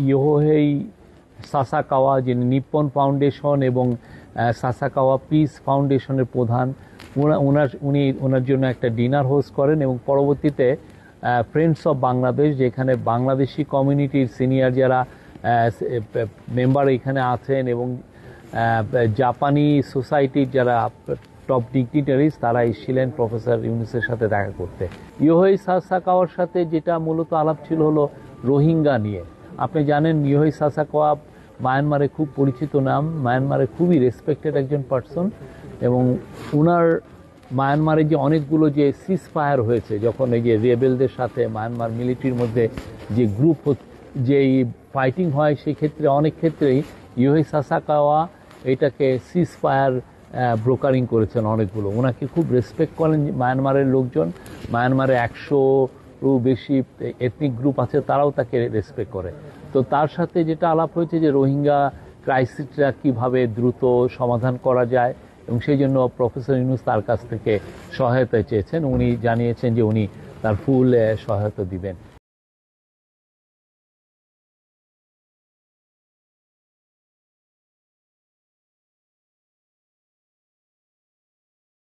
ইয়োহেই Sasakawa, যিনি Nippon foundation এবং Sasakawa piece ফাউন্ডেশনের প্রধান, উনি ওনার জন্য একটা ডিনার হোস্ট করেন এবং পরবর্তীতে ফ্রেন্ডস অফ বাংলাদেশ, যেখানে বাংলাদেশি কমিউনিটির সিনিয়র যারা মেম্বার এখানে আছেন এবং জাপানি সোসাইটির যারা টপ ডিগনিটারিজ, তারা এসেছিলেন প্রফেসর ইউনূসের সাথে দেখা করতে। ইয়োহেই সাসাকাওয়ার সাথে যেটা মূলত আলাপ ছিল হলো রোহিঙ্গা নিয়ে। আপনি জানেন ইয়োহেই সাসাকাওয়া মায়ানমারে খুব পরিচিত নাম, মায়ানমারে খুবই রেসপেক্টেড একজন পার্সন, এবং ওনার মায়ানমারে যে অনেকগুলো যে সিজ ফায়ার হয়েছে, যখন এই যে রেবেলদের সাথে মায়ানমার মিলিটারির মধ্যে যে গ্রুপ যেই ফাইটিং হয়, সেই ক্ষেত্রে অনেক ক্ষেত্রেই ইয়োহেই সাসাকাওয়া এটাকে সিজ ফায়ার ব্রোকারিং করেছেন অনেকগুলো। ওনাকে খুব রেসপেক্ট করেন মায়ানমারের লোকজন। মায়ানমারে 100-রও বেশি এথনিক গ্রুপ আছে, তারাও তাকে রেসপেক্ট করে। তো তার সাথে যেটা আলাপ হয়েছে যে রোহিঙ্গা ক্রাইসিসটা কীভাবে দ্রুত সমাধান করা যায়, এবং সেই জন্য প্রফেসর ইউনূস তার কাছ থেকে সহায়তা চেয়েছেন। উনি জানিয়েছেন যে উনি তার ফুল সহায়তা দিবেন।